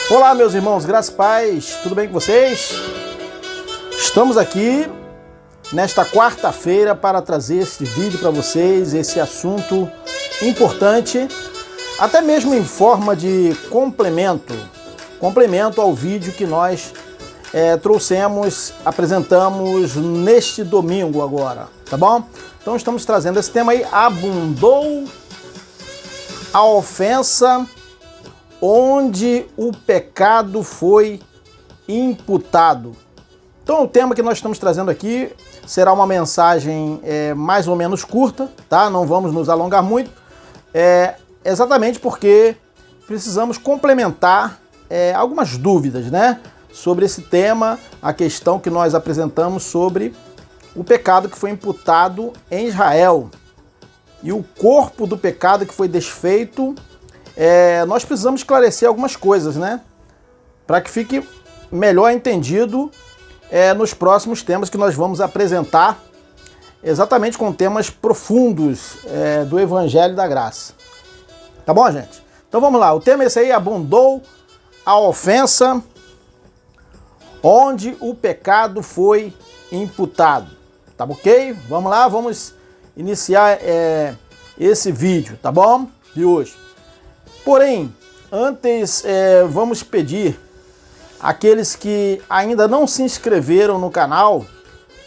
Olá, meus irmãos, graças e paz, tudo bem com vocês? Estamos aqui nesta quarta-feira para trazer esse vídeo para vocês, esse assunto importante, até mesmo em forma de complemento ao vídeo que nós apresentamos neste domingo agora, tá bom? Então estamos trazendo esse tema aí, abundou a ofensa onde o pecado foi imputado. Então o tema que nós estamos trazendo aqui será uma mensagem mais ou menos curta, tá? Não vamos nos alongar muito, exatamente porque precisamos complementar algumas dúvidas, né? Sobre esse tema, a questão que nós apresentamos sobre o pecado que foi imputado em Israel e o corpo do pecado que foi desfeito. Nós precisamos esclarecer algumas coisas, né? Para que fique melhor entendido nos próximos temas que nós vamos apresentar, exatamente com temas profundos do Evangelho da Graça. Tá bom, gente? Então vamos lá, o tema é esse aí, abundou a ofensa onde o pecado foi imputado. Tá ok? Vamos lá, vamos iniciar esse vídeo, tá bom? De hoje. Porém, antes vamos pedir àqueles que ainda não se inscreveram no canal,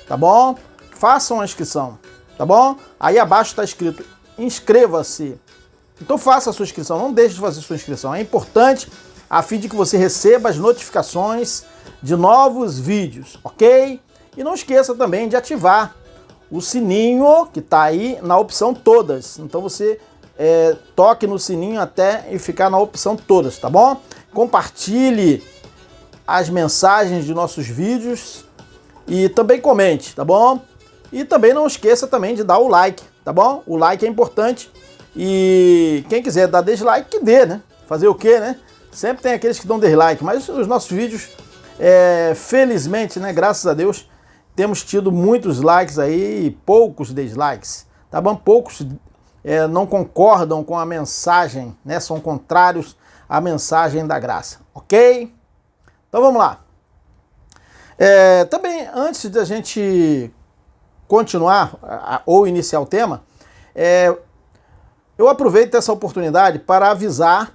tá bom? Façam a inscrição, tá bom? Aí abaixo está escrito inscreva-se. Então faça a sua inscrição, não deixe de fazer a sua inscrição. É importante a fim de que você receba as notificações de novos vídeos, ok? E não esqueça também de ativar o sininho que está aí na opção todas. Então você toque no sininho até e ficar na opção todas, tá bom? Compartilhe as mensagens de nossos vídeos e também comente, tá bom? E também não esqueça também de dar o like, tá bom? O like é importante e quem quiser dar dislike, que dê, né? Fazer o quê, né? Sempre tem aqueles que dão dislike, mas os nossos vídeos, felizmente, né? Graças a Deus, temos tido muitos likes aí e poucos dislikes, tá bom? Poucos não concordam com a mensagem, né? São contrários à mensagem da graça, ok? Então vamos lá. Também, antes de a gente continuar ou iniciar o tema, eu aproveito essa oportunidade para avisar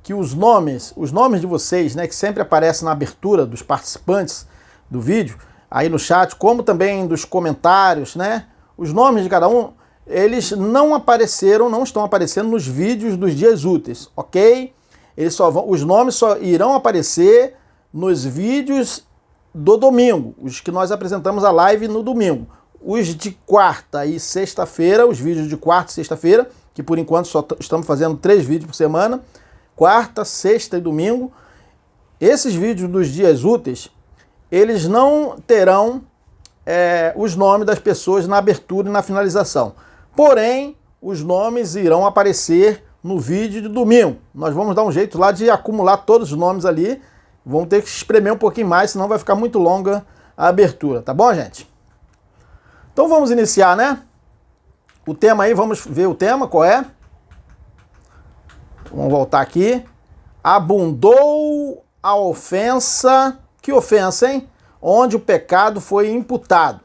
que os nomes de vocês, né, que sempre aparecem na abertura dos participantes do vídeo, aí no chat, como também dos comentários, né, os nomes de cada um, eles não estão aparecendo nos vídeos dos dias úteis, ok? Os nomes só irão aparecer nos vídeos do domingo, os que nós apresentamos a live no domingo. Os de quarta e sexta-feira, os vídeos de quarta e sexta-feira, que por enquanto só estamos fazendo 3 vídeos por semana, quarta, sexta e domingo. Esses vídeos dos dias úteis, eles não terão os nomes das pessoas na abertura e na finalização. Porém, os nomes irão aparecer no vídeo de domingo. Nós vamos dar um jeito lá de acumular todos os nomes ali. Vamos ter que espremer um pouquinho mais, senão vai ficar muito longa a abertura. Tá bom, gente? Então vamos iniciar, né? O tema aí, vamos ver o tema, qual é? Vamos voltar aqui. Abundou a ofensa. Que ofensa, hein? Onde o pecado foi imputado.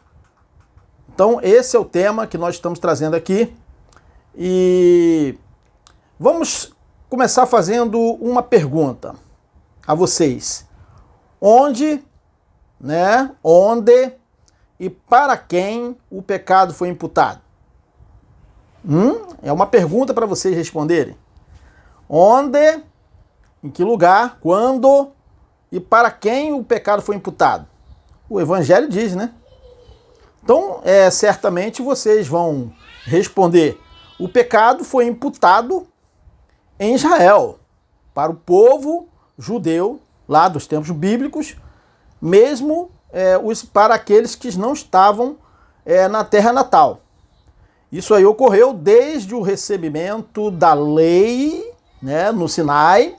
Então esse é o tema que nós estamos trazendo aqui. E vamos começar fazendo uma pergunta a vocês. Onde e para quem o pecado foi imputado? É uma pergunta para vocês responderem. Onde, em que lugar, quando e para quem o pecado foi imputado? O Evangelho diz, né? Então, certamente vocês vão responder: o pecado foi imputado em Israel, para o povo judeu, lá dos tempos bíblicos, mesmo para aqueles que não estavam na terra natal. Isso aí ocorreu desde o recebimento da lei, né, no Sinai,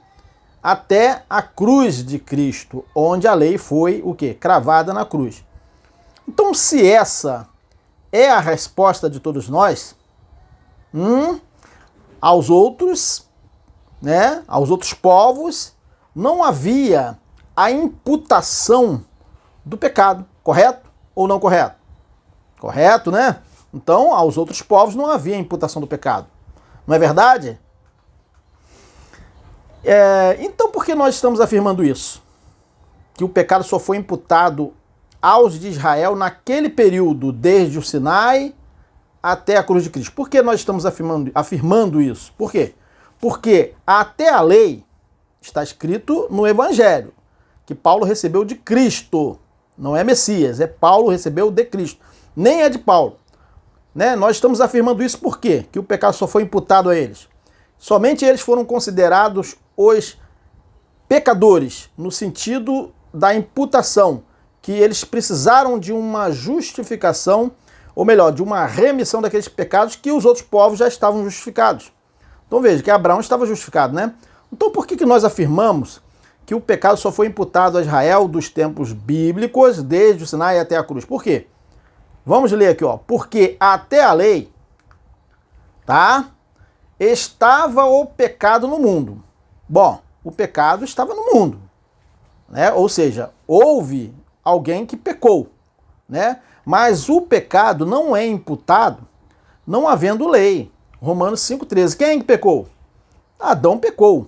até a cruz de Cristo, onde a lei foi o quê? Cravada na cruz. Então, se essa é a resposta de todos nós, aos outros, né, aos outros povos, não havia a imputação do pecado, correto ou não correto? Correto, né? Então, aos outros povos não havia imputação do pecado. Não é verdade? Então, por que nós estamos afirmando isso? Que o pecado só foi imputado aos de Israel naquele período, desde o Sinai até a cruz de Cristo. Por que nós estamos afirmando isso? Por quê? Porque até a lei está escrito no Evangelho, que Paulo recebeu de Cristo. Não é Messias, é Paulo recebeu de Cristo. Nem é de Paulo. Né? Nós estamos afirmando isso por quê? Que o pecado só foi imputado a eles. Somente eles foram considerados os pecadores, no sentido da imputação, que eles precisaram de uma justificação, ou melhor, de uma remissão daqueles pecados que os outros povos já estavam justificados. Então veja que Abraão estava justificado, né? Então por que nós afirmamos que o pecado só foi imputado a Israel dos tempos bíblicos, desde o Sinai até a cruz? Por quê? Vamos ler aqui, ó. Porque até a lei, tá? Estava o pecado no mundo. Bom, o pecado estava no mundo, né? Ou seja, houve alguém que pecou, né? Mas o pecado não é imputado não havendo lei. Romanos 5,13. Quem é que pecou? Adão pecou.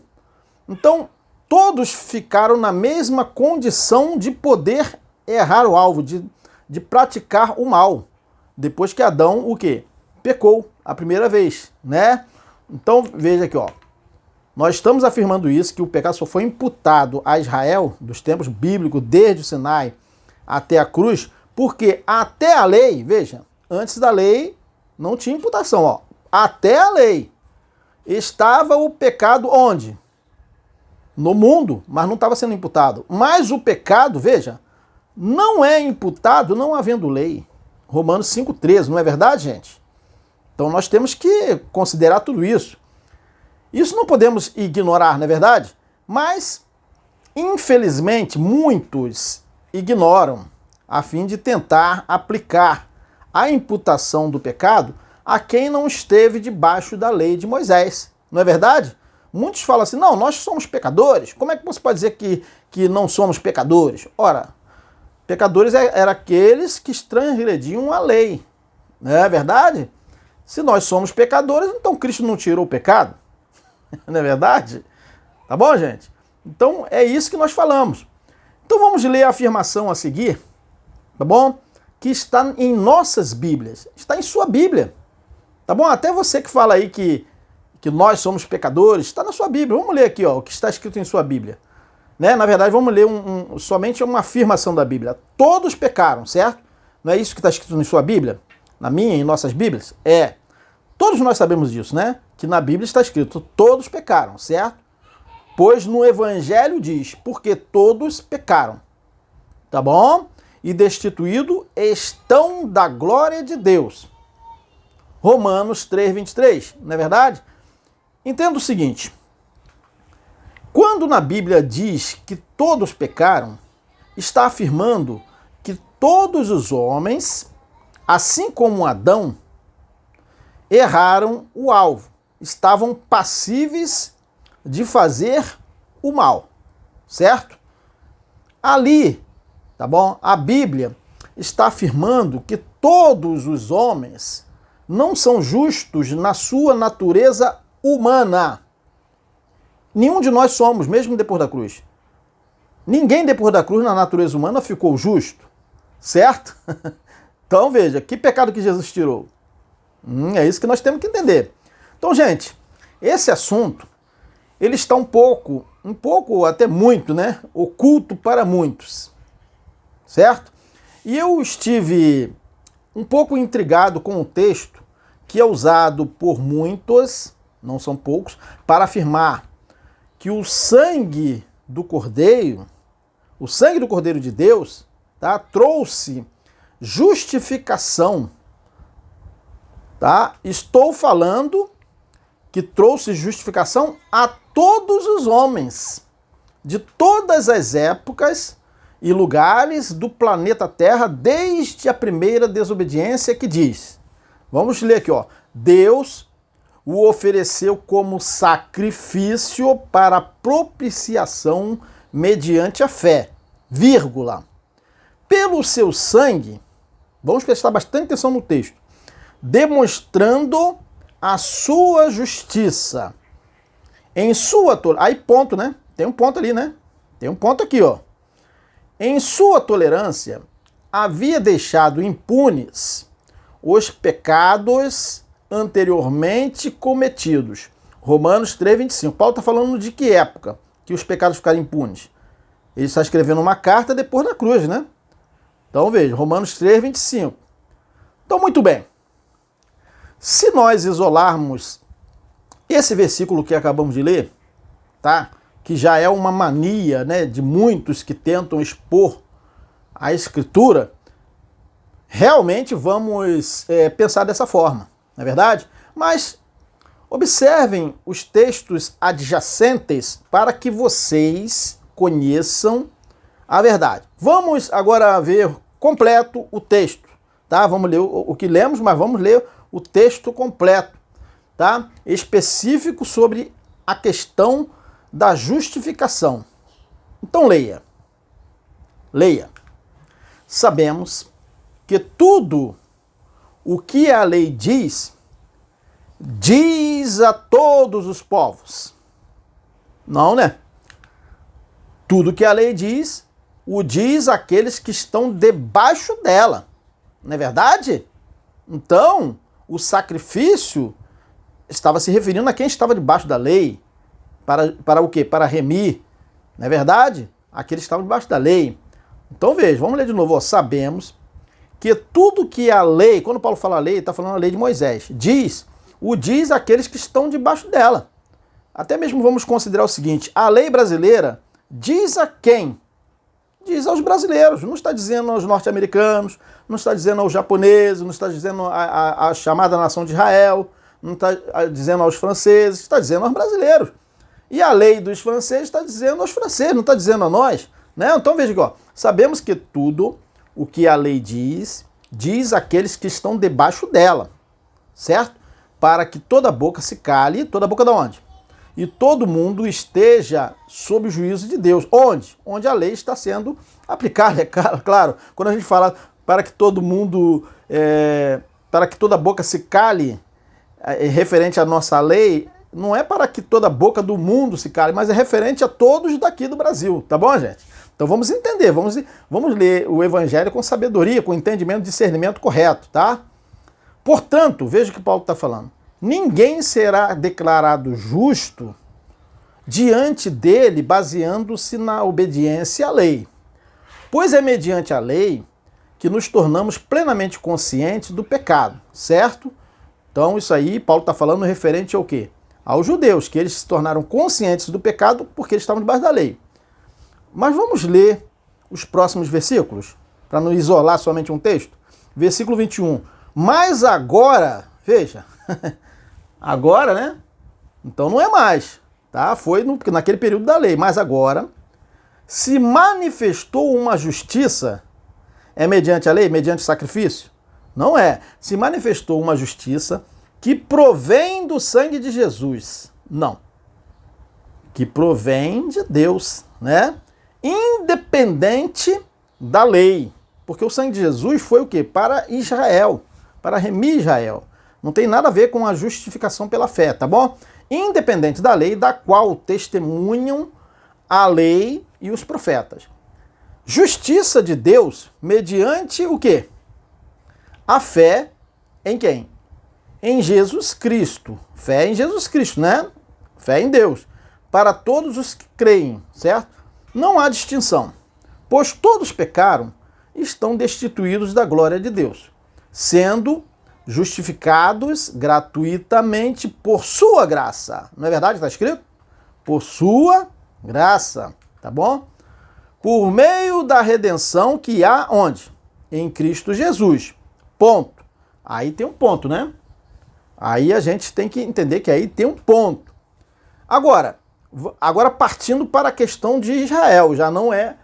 Então, todos ficaram na mesma condição de poder errar o alvo, de praticar o mal. Depois que Adão, o quê? Pecou a primeira vez, né? Então, veja aqui, ó. Nós estamos afirmando isso, que o pecado só foi imputado a Israel, dos tempos bíblicos, desde o Sinai até a cruz, porque até a lei, veja, antes da lei não tinha imputação, ó. Até a lei estava o pecado onde? No mundo, mas não estava sendo imputado. Mas o pecado, veja, não é imputado não havendo lei. Romanos 5,13, não é verdade, gente? Então nós temos que considerar tudo isso. Isso não podemos ignorar, não é verdade? Mas, infelizmente, muitos ignoram a fim de tentar aplicar a imputação do pecado a quem não esteve debaixo da lei de Moisés. Não é verdade? Muitos falam assim, não, nós somos pecadores. Como é que você pode dizer que não somos pecadores? Ora, pecadores eram aqueles que transgrediam a lei. Não é verdade? Se nós somos pecadores, então Cristo não tirou o pecado. Não é verdade? Tá bom, gente? Então é isso que nós falamos. Então vamos ler a afirmação a seguir, tá bom? Que está em nossas Bíblias. Está em sua Bíblia. Tá bom? Até você que fala aí que nós somos pecadores, está na sua Bíblia. Vamos ler aqui, ó, o que está escrito em sua Bíblia. Né? Na verdade, vamos ler somente uma afirmação da Bíblia. Todos pecaram, certo? Não é isso que está escrito em sua Bíblia? Na minha, em nossas Bíblias? É. Todos nós sabemos disso, né? Que na Bíblia está escrito, todos pecaram, certo? Pois no Evangelho diz, porque todos pecaram. Tá bom? E destituídos estão da glória de Deus. Romanos 3,23, não é verdade? Entenda o seguinte. Quando na Bíblia diz que todos pecaram, está afirmando que todos os homens, assim como Adão, erraram o alvo, estavam passíveis de fazer o mal, certo? Ali, tá bom? A Bíblia está afirmando que todos os homens não são justos na sua natureza humana. Nenhum de nós somos, mesmo depois da cruz. Ninguém depois da cruz na natureza humana ficou justo, certo? Então veja, que pecado que Jesus tirou? É isso que nós temos que entender. Então, gente, esse assunto, ele está um pouco, até muito, né, oculto para muitos, certo? E eu estive um pouco intrigado com o texto que é usado por muitos, não são poucos, para afirmar que o sangue do Cordeiro de Deus, tá, trouxe justificação. Tá? Estou falando que trouxe justificação a todos os homens, de todas as épocas e lugares do planeta Terra, desde a primeira desobediência, que diz, vamos ler aqui, ó, Deus o ofereceu como sacrifício para propiciação mediante a fé, vírgula. Pelo seu sangue, vamos prestar bastante atenção no texto, demonstrando a sua justiça. Em sua tolerância, aí ponto, né? Tem um ponto ali, né? Tem um ponto aqui, ó. Em sua tolerância, havia deixado impunes os pecados anteriormente cometidos. Romanos 3,25. Paulo está falando de que época que os pecados ficaram impunes? Ele está escrevendo uma carta depois da cruz, né? Então veja, Romanos 3,25. Então, muito bem. Se nós isolarmos esse versículo que acabamos de ler, tá? Que já é uma mania, né, de muitos que tentam expor a Escritura, realmente vamos pensar dessa forma, não é verdade? Mas observem os textos adjacentes para que vocês conheçam a verdade. Vamos agora ver completo o texto, tá? Vamos ler o que lemos, mas vamos ler o texto completo, tá? Específico sobre a questão da justificação. Então leia. Leia. Sabemos que tudo o que a lei diz, diz a todos os povos. Não, né? Tudo que a lei diz, o diz àqueles que estão debaixo dela. Não é verdade? Então, o sacrifício estava se referindo a quem estava debaixo da lei. Para o quê? Para remir. Não é verdade? Aqueles que estavam debaixo da lei. Então veja, vamos ler de novo. Sabemos que tudo que a lei, quando Paulo fala lei, ele está falando a lei de Moisés, diz, o diz àqueles que estão debaixo dela. Até mesmo vamos considerar o seguinte, a lei brasileira diz a quem? Diz aos brasileiros, não está dizendo aos norte-americanos, não está dizendo aos japoneses, não está dizendo à chamada nação de Israel, não está dizendo aos franceses, está dizendo aos brasileiros. E a lei dos franceses está dizendo aos franceses, não está dizendo a nós. Né? Então veja aqui, ó, sabemos que tudo o que a lei diz, diz àqueles que estão debaixo dela, certo? Para que toda boca se cale, toda boca de onde? E todo mundo esteja sob o juízo de Deus. Onde? Onde a lei está sendo aplicada, é claro. Quando a gente fala para que todo mundo, para que toda boca se cale, referente à nossa lei, não é para que toda boca do mundo se cale, mas é referente a todos daqui do Brasil, tá bom, gente? Então vamos entender, vamos ler o Evangelho com sabedoria, com entendimento, discernimento correto, tá? Portanto, veja o que Paulo está falando. Ninguém será declarado justo diante dele baseando-se na obediência à lei. Pois é mediante a lei que nos tornamos plenamente conscientes do pecado, certo? Então isso aí, Paulo está falando referente ao quê? Aos judeus, que eles se tornaram conscientes do pecado porque eles estavam debaixo da lei. Mas vamos ler os próximos versículos, para não isolar somente um texto. Versículo 21. Mas agora, veja, agora, né? Então não é mais, tá? Foi naquele período da lei, mas agora se manifestou uma justiça, é mediante a lei, mediante o sacrifício? Não é. Se manifestou uma justiça que provém do sangue de Jesus. Não. Que provém de Deus, né? Independente da lei. Porque o sangue de Jesus foi o quê? Para Israel, para remir Israel. Não tem nada a ver com a justificação pela fé, tá bom? Independente da lei, da qual testemunham a lei e os profetas. Justiça de Deus mediante o quê? A fé em quem? Em Jesus Cristo. Fé em Jesus Cristo, né? Fé em Deus. Para todos os que creem, certo? Não há distinção, pois todos pecaram e estão destituídos da glória de Deus, sendo justificados gratuitamente por sua graça. Não é verdade? Está escrito? Por sua graça, tá bom? Por meio da redenção que há onde? Em Cristo Jesus. Ponto. Aí tem um ponto, né? Aí a gente tem que entender que aí tem um ponto. Agora partindo para a questão de Israel, já não é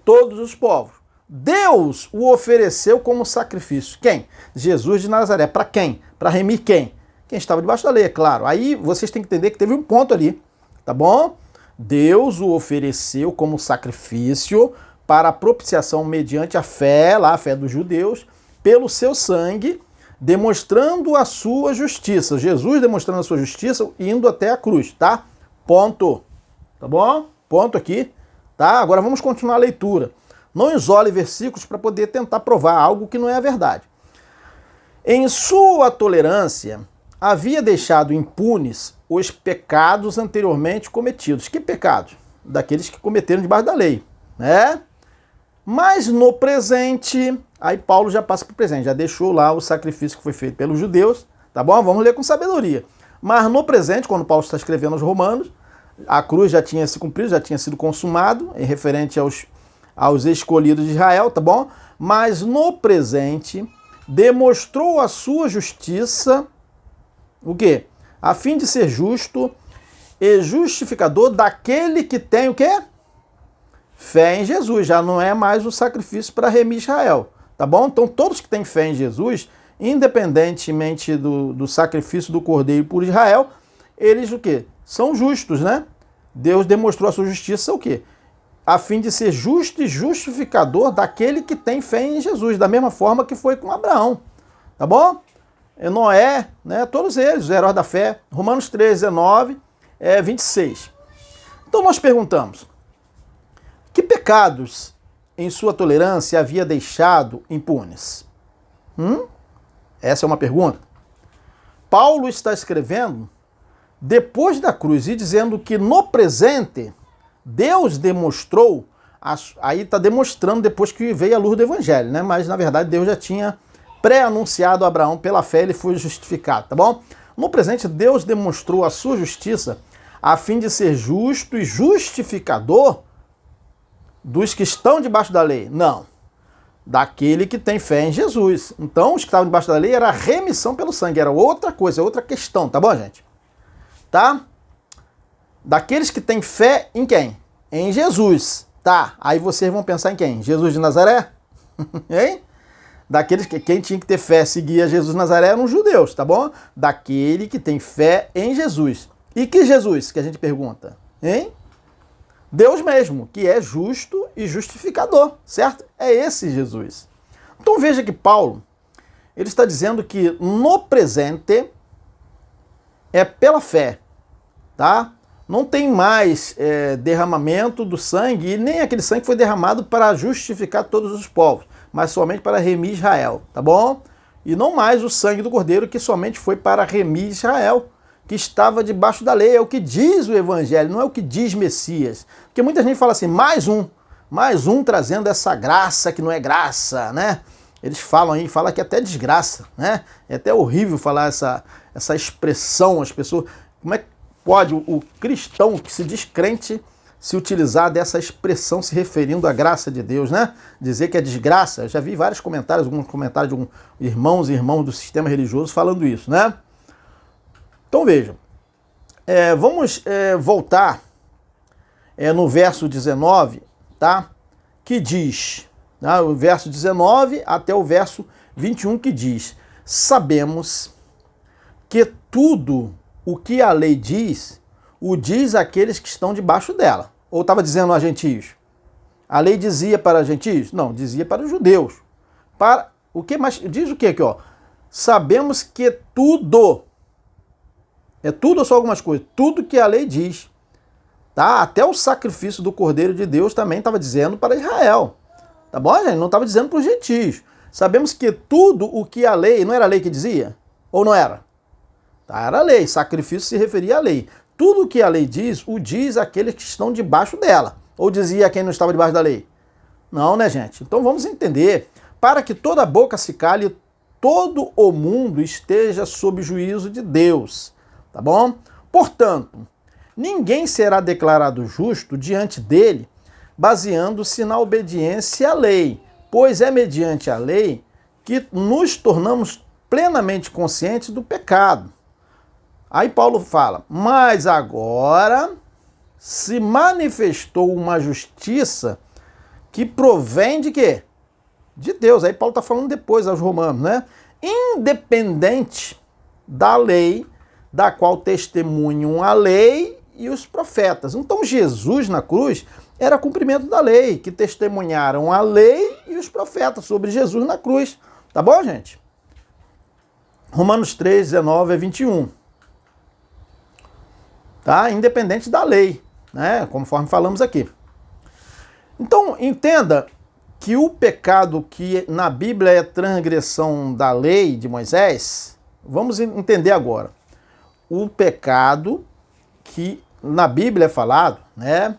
todos os povos. Deus o ofereceu como sacrifício. Quem? Jesus de Nazaré. Para quem? Para remir quem? quem estava debaixo da lei, é claro. Aí vocês têm que entender que teve um ponto ali, tá bom? Deus o ofereceu como sacrifício para a propiciação mediante a fé, lá a fé dos judeus, pelo seu sangue, demonstrando a sua justiça. Jesus demonstrando a sua justiça, indo até a cruz, tá? Ponto. Tá bom? Ponto aqui, tá? Agora vamos continuar a leitura. Não isole versículos para poder tentar provar algo que não é a verdade. Em sua tolerância, havia deixado impunes os pecados anteriormente cometidos. Que pecados? Daqueles que cometeram debaixo da lei, né? Mas no presente, aí Paulo já passa para o presente, já deixou lá o sacrifício que foi feito pelos judeus, tá bom? Vamos ler com sabedoria. Mas no presente, quando Paulo está escrevendo aos Romanos, a cruz já tinha se cumprido, já tinha sido consumado, em referente aos escolhidos de Israel, tá bom? Mas no presente, demonstrou a sua justiça, o quê? A fim de ser justo e justificador daquele que tem o quê? Fé em Jesus, já não é mais o sacrifício para remir Israel, tá bom? Então todos que têm fé em Jesus, independentemente do sacrifício do Cordeiro por Israel, eles o quê? São justos, né? Deus demonstrou a sua justiça o quê? A fim de ser justo e justificador daquele que tem fé em Jesus, da mesma forma que foi com Abraão, tá bom? Noé, né? Todos eles, os heróis da fé, Romanos 13, 19, 26. Então nós perguntamos, que pecados em sua tolerância havia deixado impunes? Essa é uma pergunta. Paulo está escrevendo depois da cruz e dizendo que no presente Deus demonstrou, aí está demonstrando depois que veio a luz do evangelho, né? Mas na verdade Deus já tinha pré-anunciado a Abraão, pela fé ele foi justificado, tá bom? No presente Deus demonstrou a sua justiça a fim de ser justo e justificador dos que estão debaixo da lei. Não, daquele que tem fé em Jesus. Então os que estavam debaixo da lei era remissão pelo sangue, era outra coisa, outra questão, tá bom, gente? Tá? Daqueles que têm fé em quem? Em Jesus. Tá, aí vocês vão pensar em quem? Jesus de Nazaré? Hein? Daqueles que quem tinha que ter fé seguia Jesus de Nazaré eram os judeus, tá bom? Daquele que tem fé em Jesus. E que Jesus, que a gente pergunta? Hein? Deus mesmo, que é justo e justificador, certo? É esse Jesus. Então veja que Paulo, ele está dizendo que no presente é pela fé, tá? Não tem mais derramamento do sangue, e nem aquele sangue foi derramado para justificar todos os povos, mas somente para remir Israel, tá bom? E não mais o sangue do Cordeiro, que somente foi para remir Israel, que estava debaixo da lei. É o que diz o Evangelho, não é o que diz Messias. Porque muita gente fala assim, mais um trazendo essa graça que não é graça, né? Eles falam aí, falam que é até desgraça, né? É até horrível falar essa expressão, as pessoas... Como é que pode o cristão que se diz crente se utilizar dessa expressão se referindo à graça de Deus, né? Dizer que é desgraça. Eu já vi vários comentários, alguns comentários de irmãos e irmãos do sistema religioso falando isso, né? Então vejam, vamos voltar no verso 19, tá? Que diz, tá? O verso 19 até o verso 21 que diz: sabemos que tudo o que a lei diz, o diz àqueles que estão debaixo dela. Ou estava dizendo a gentios? A lei dizia para gentios? Não, dizia para os judeus. Para o que mais? Diz o que aqui, ó? Sabemos que tudo, é tudo ou só algumas coisas? Tudo que a lei diz, tá? Até o sacrifício do Cordeiro de Deus também estava dizendo para Israel, tá bom, gente? Não estava dizendo para os gentios. Sabemos que tudo o que a lei, não era a lei que dizia? Ou não era? Tá, era a lei, sacrifício se referia à lei. Tudo o que a lei diz, o diz àqueles que estão debaixo dela. Ou dizia a quem não estava debaixo da lei? Não, né, gente? Então vamos entender. Para que toda boca se cale, todo o mundo esteja sob juízo de Deus. Tá bom? Portanto, ninguém será declarado justo diante dele, baseando-se na obediência à lei, pois é mediante a lei que nos tornamos plenamente conscientes do pecado. Aí Paulo fala, mas agora se manifestou uma justiça que provém de quê? De Deus. Aí Paulo está falando depois aos romanos, né? Independente da lei, da qual testemunham a lei e os profetas. Então Jesus na cruz era cumprimento da lei, que testemunharam a lei e os profetas sobre Jesus na cruz. Tá bom, gente? Romanos 3, 19 a 21. Tá? Independente da lei, né? Conforme falamos aqui. Então, entenda que o pecado que na Bíblia é transgressão da lei de Moisés, vamos entender agora. O pecado que na Bíblia é falado, né?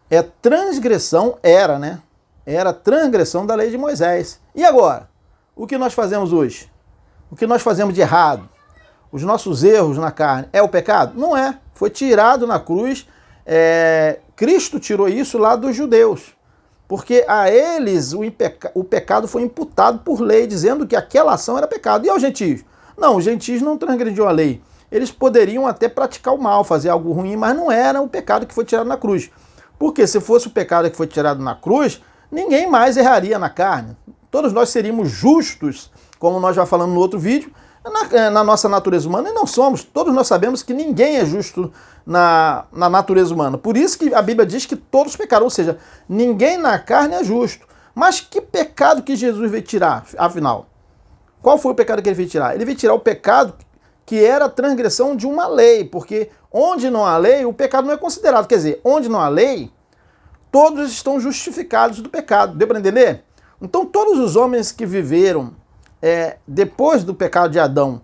É transgressão, era transgressão da lei de Moisés. E agora? O que nós fazemos hoje? O que nós fazemos de errado? Os nossos erros na carne, é o pecado? Não é. Foi tirado na cruz. Cristo tirou isso lá dos judeus. Porque a eles o pecado foi imputado por lei, dizendo que aquela ação era pecado. E aos gentios? Não, os gentios não transgrediam a lei. Eles poderiam até praticar o mal, fazer algo ruim, mas não era o pecado que foi tirado na cruz. Porque se fosse o pecado que foi tirado na cruz, ninguém mais erraria na carne. Todos nós seríamos justos, como nós já falamos no outro vídeo, na nossa natureza humana, e não somos. Todos nós sabemos que ninguém é justo na natureza humana. Por isso que a Bíblia diz que todos pecaram, ou seja, ninguém na carne é justo. Mas que pecado que Jesus veio tirar, afinal? Qual foi o pecado que ele veio tirar? Ele veio tirar o pecado que era a transgressão de uma lei, porque onde não há lei, o pecado não é considerado. Quer dizer, onde não há lei, todos estão justificados do pecado. Deu para entender? Então todos os homens que viveram depois do pecado de Adão,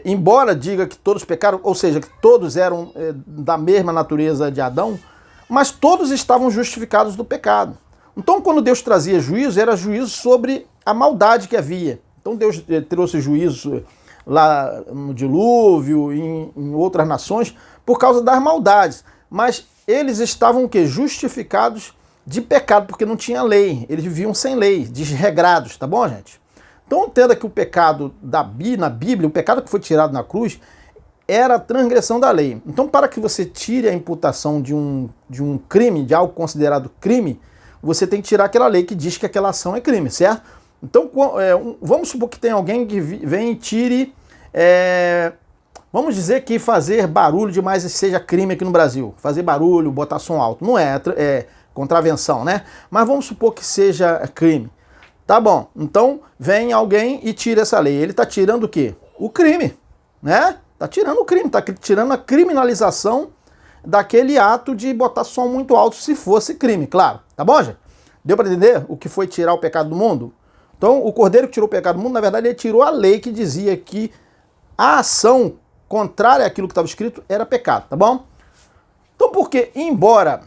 embora diga que todos pecaram, ou seja, que todos eram da mesma natureza de Adão, mas todos estavam justificados do pecado. Então quando Deus trazia juízo, era juízo sobre a maldade que havia. Então Deus trouxe juízo lá no dilúvio, em outras nações, por causa das maldades. Mas eles estavam o quê? Justificados de pecado, porque não tinha lei. Eles viviam sem lei, desregrados, tá bom, gente? Então entenda que o pecado na Bíblia, o pecado que foi tirado na cruz, era a transgressão da lei. Então, para que você tire a imputação de um crime, de algo considerado crime, você tem que tirar aquela lei que diz que aquela ação é crime, certo? Então, vamos supor que tem alguém que vem e tire... vamos dizer que fazer barulho demais seja crime aqui no Brasil. Fazer barulho, botar som alto. Não é contravenção, né? Mas vamos supor que seja crime. Tá bom, então vem alguém e tira essa lei. Ele está tirando o quê? O crime, né? Está tirando o crime, está tirando a criminalização daquele ato de botar som muito alto se fosse crime, claro. Tá bom, gente? Deu para entender o que foi tirar o pecado do mundo? Então, o Cordeiro que tirou o pecado do mundo, na verdade, ele tirou a lei que dizia que a ação contrária àquilo que estava escrito era pecado, tá bom? Então, porque, embora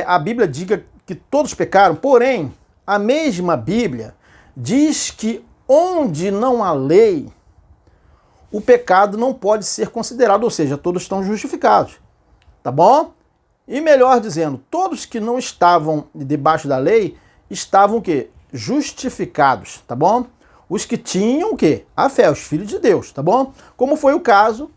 a Bíblia diga que todos pecaram, porém, a mesma Bíblia diz que onde não há lei, o pecado não pode ser considerado, ou seja, todos estão justificados, tá bom? E melhor dizendo, todos que não estavam debaixo da lei estavam o quê? Justificados, tá bom? Os que tinham o quê? A fé, os filhos de Deus, tá bom? Como foi o caso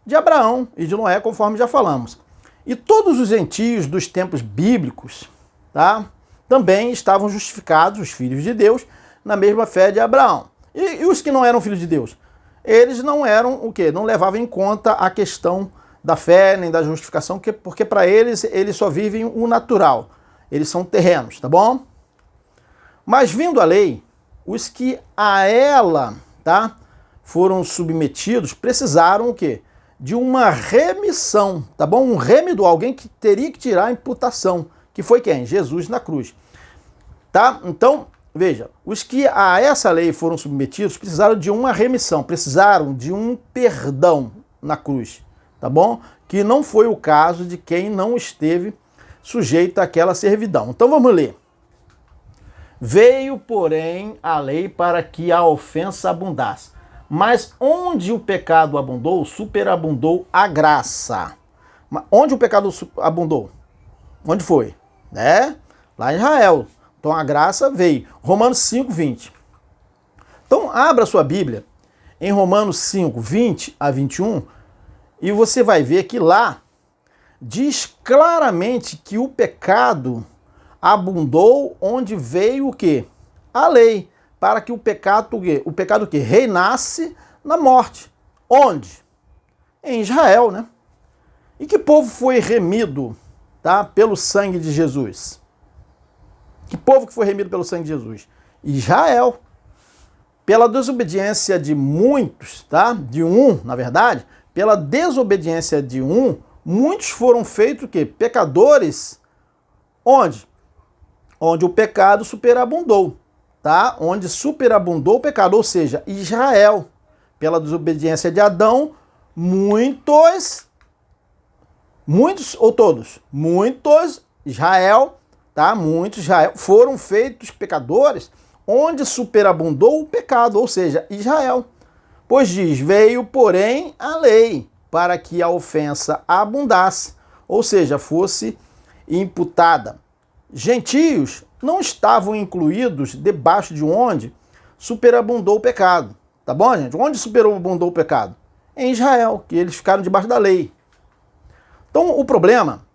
de Abraão e de Noé, conforme já falamos. E todos os gentios dos tempos bíblicos, tá? Também estavam justificados, os filhos de Deus, na mesma fé de Abraão. E os que não eram filhos de Deus? Eles não eram o quê? Não levavam em conta a questão da fé, nem da justificação, porque para eles só vivem o natural. Eles são terrenos, tá bom? Mas vindo a lei, os que a ela, tá, foram submetidos, precisaram o quê? De uma remissão, tá bom? Um remido, alguém que teria que tirar a imputação. Que foi quem? Jesus na cruz. Tá? Então, veja, os que a essa lei foram submetidos precisaram de uma remissão, precisaram de um perdão na cruz, tá bom? Que não foi o caso de quem não esteve sujeito àquela servidão. Então vamos ler. Veio, porém, a lei para que a ofensa abundasse. Mas onde o pecado abundou, superabundou a graça. Onde o pecado abundou? Onde foi? Lá em Israel. Então a graça veio. Romanos 5, 20. Então abra sua Bíblia em Romanos 5, 20 a 21 e você vai ver que lá diz claramente que o pecado abundou onde veio o quê? A lei. Para que o pecado que reinasse na morte. Onde? Em Israel, né? E que povo foi remido, tá, pelo sangue de Jesus? Que povo que foi remido pelo sangue de Jesus? Israel. Pela desobediência de muitos, tá? De um, na verdade, pela desobediência de um, muitos foram feitos o quê? Pecadores. Onde? Onde o pecado superabundou, tá? Onde superabundou o pecado, ou seja, Israel. Pela desobediência de Adão, muitos ou todos? Muitos Israel, tá? Muitos Israel foram feitos pecadores, onde superabundou o pecado, ou seja, Israel. Pois diz, veio, porém, a lei, para que a ofensa abundasse, ou seja, fosse imputada. Gentios não estavam incluídos debaixo de onde superabundou o pecado. Tá bom, gente? Onde superabundou o pecado? Em Israel, que eles ficaram debaixo da lei. Então, o problema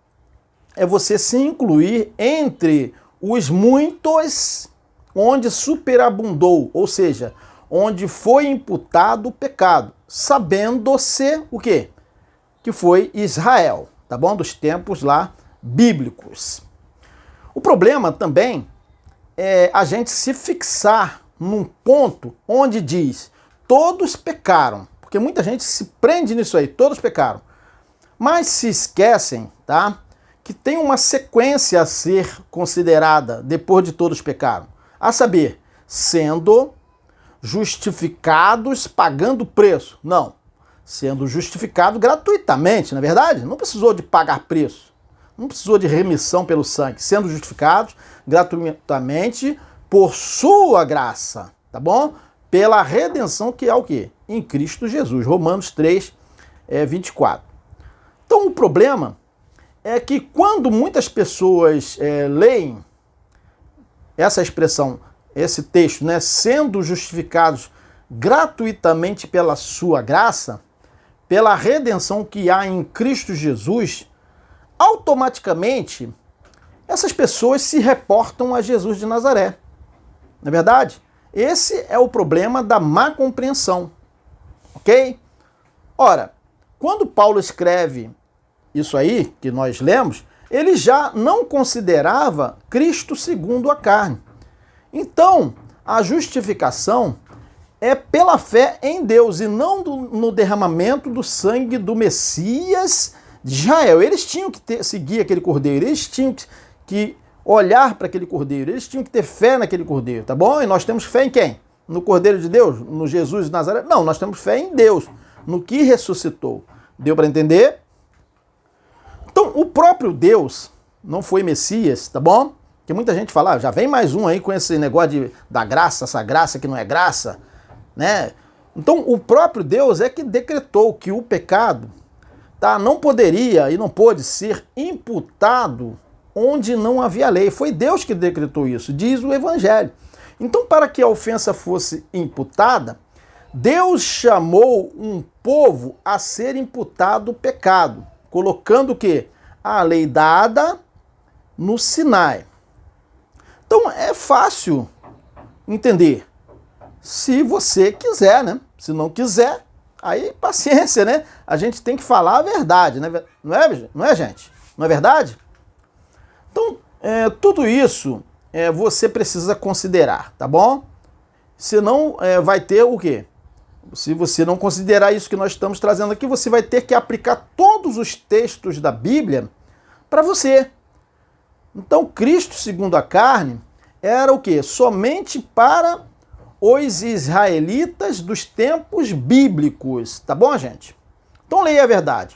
é você se incluir entre os muitos onde superabundou, ou seja, onde foi imputado o pecado, sabendo-se o quê? Que foi Israel, tá bom? Dos tempos lá bíblicos. O problema também é a gente se fixar num ponto onde diz todos pecaram, porque muita gente se prende nisso aí, todos pecaram, mas se esquecem, tá? Que tem uma sequência a ser considerada depois de todos pecaram. A saber, sendo justificados pagando preço. Não, sendo justificado gratuitamente, na é verdade? Não precisou de pagar preço, não precisou de remissão pelo sangue, sendo justificados gratuitamente por sua graça, tá bom? Pela redenção que é o quê? Em Cristo Jesus, Romanos 3, 24. Então o problema é que quando muitas pessoas leem essa expressão, esse texto, né, sendo justificados gratuitamente pela sua graça, pela redenção que há em Cristo Jesus, automaticamente essas pessoas se reportam a Jesus de Nazaré. Não é verdade? Esse é o problema da má compreensão, ok? Ora, quando Paulo escreve isso aí, que nós lemos, ele já não considerava Cristo segundo a carne. Então, a justificação é pela fé em Deus e não no derramamento do sangue do Messias de Israel. Eles tinham que seguir aquele cordeiro, eles tinham que olhar para aquele cordeiro, eles tinham que ter fé naquele cordeiro, tá bom? E nós temos fé em quem? No Cordeiro de Deus? No Jesus de Nazaré? Não, nós temos fé em Deus, no que ressuscitou. Deu para entender? Então, o próprio Deus não foi Messias, tá bom? Que muita gente fala, já vem mais um aí com esse negócio da graça, essa graça que não é graça, né? Então, o próprio Deus é que decretou que o pecado, tá, não poderia e não pôde ser imputado onde não havia lei. Foi Deus que decretou isso, diz o Evangelho. Então, para que a ofensa fosse imputada, Deus chamou um povo a ser imputado o pecado, colocando o quê? A lei dada no Sinai. Então, é fácil entender, se você quiser, né? Se não quiser, aí paciência, né? A gente tem que falar a verdade, né? Não é, gente? Não é verdade? Então, tudo isso você precisa considerar, tá bom? Senão vai ter o quê? Se você não considerar isso que nós estamos trazendo aqui, você vai ter que aplicar todos os textos da Bíblia para você. Então, Cristo segundo a carne era o quê? Somente para os israelitas dos tempos bíblicos, tá bom, gente? Então, leia a verdade.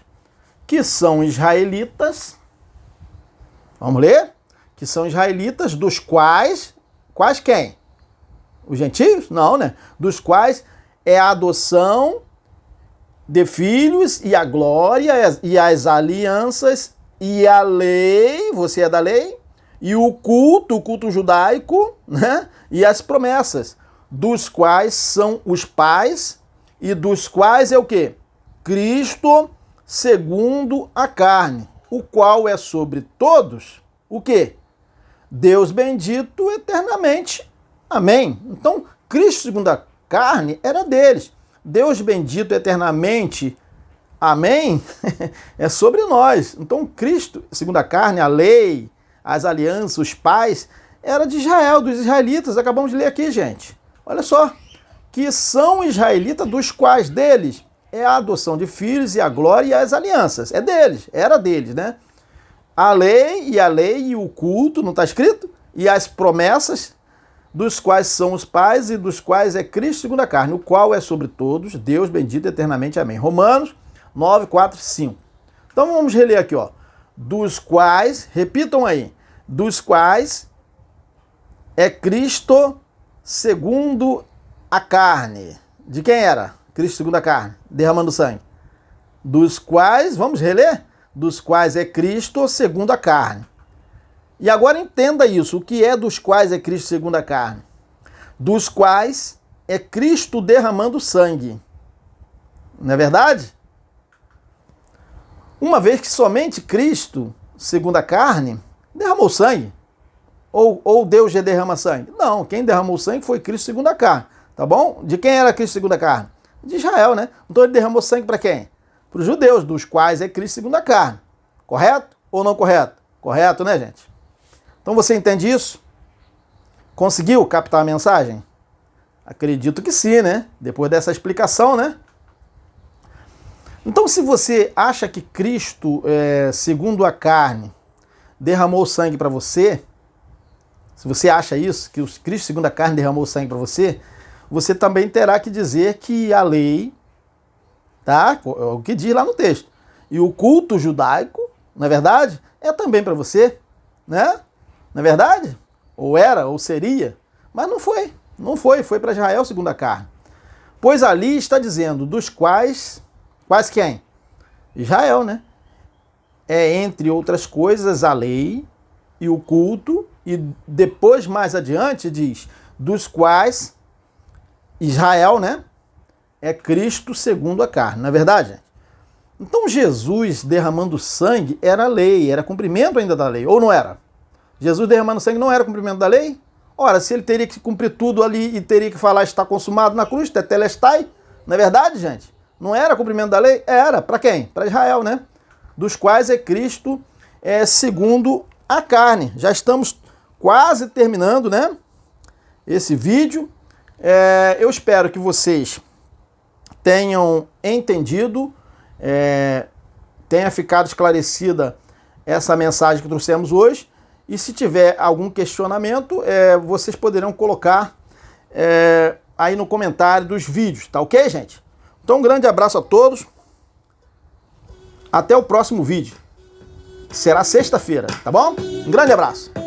Que são israelitas. Vamos ler? Que são israelitas dos quais quem? Os gentios? Não, né? Dos quais é a adoção de filhos e a glória e as alianças e a lei, você é da lei, e o culto judaico, né? E as promessas, dos quais são os pais e dos quais é o quê? Cristo segundo a carne, o qual é sobre todos o quê? Deus bendito eternamente. Amém. Então, Cristo segundo a carne era deles. Deus bendito eternamente, amém, é sobre nós. Então Cristo, segundo a carne, a lei, as alianças, os pais, era de Israel, dos israelitas. Acabamos de ler aqui, gente. Olha só, que são israelitas, dos quais deles é a adoção de filhos e a glória e as alianças. É deles, era deles, né? A lei e o culto, não está escrito? E as promessas, dos quais são os pais e dos quais é Cristo segundo a carne, o qual é sobre todos, Deus bendito eternamente, amém. Romanos 9, 4, 5. Então vamos reler aqui, ó. Dos quais, repitam aí, dos quais é Cristo segundo a carne. De quem era? Cristo segundo a carne, derramando sangue. Dos quais, vamos reler? Dos quais é Cristo segundo a carne. E agora entenda isso, o que é dos quais é Cristo segundo a carne? Dos quais é Cristo derramando sangue. Não é verdade? Uma vez que somente Cristo, segundo a carne, derramou sangue. Ou Deus já derrama sangue? Não, quem derramou sangue foi Cristo segundo a carne. Tá bom? De quem era Cristo segundo a carne? De Israel, né? Então ele derramou sangue para quem? Para os judeus, dos quais é Cristo segundo a carne. Correto ou não correto? Correto, né, gente? Então você entende isso? Conseguiu captar a mensagem? Acredito que sim, né? Depois dessa explicação, né? Então, se você acha que Cristo, segundo a carne, derramou sangue para você, se você acha isso, que o Cristo, segundo a carne, derramou sangue para você, você também terá que dizer que a lei, tá? É o que diz lá no texto. E o culto judaico, na verdade, é também para você, né? Não é verdade? Ou era, ou seria. Mas não foi. Não foi. Foi para Israel segundo a carne. Pois ali está dizendo, dos quais... Quais quem? Israel, né? É, entre outras coisas, a lei e o culto. E depois, mais adiante, diz, dos quais Israel, né? É Cristo segundo a carne. Não é verdade, gente? Então Jesus derramando sangue era lei, era cumprimento ainda da lei. Ou não era? Jesus derramando sangue não era cumprimento da lei? Ora, se ele teria que cumprir tudo ali e teria que falar está consumado na cruz, tetelestai, não é verdade, gente? Não era cumprimento da lei? Era. Para quem? Para Israel, né? Dos quais é Cristo segundo a carne. Já estamos quase terminando, né? Esse vídeo. Eu espero que vocês tenham entendido, tenha ficado esclarecida essa mensagem que trouxemos hoje. E se tiver algum questionamento, vocês poderão colocar aí no comentário dos vídeos, tá ok, gente? Então um grande abraço a todos. Até o próximo vídeo. Será sexta-feira, tá bom? Um grande abraço.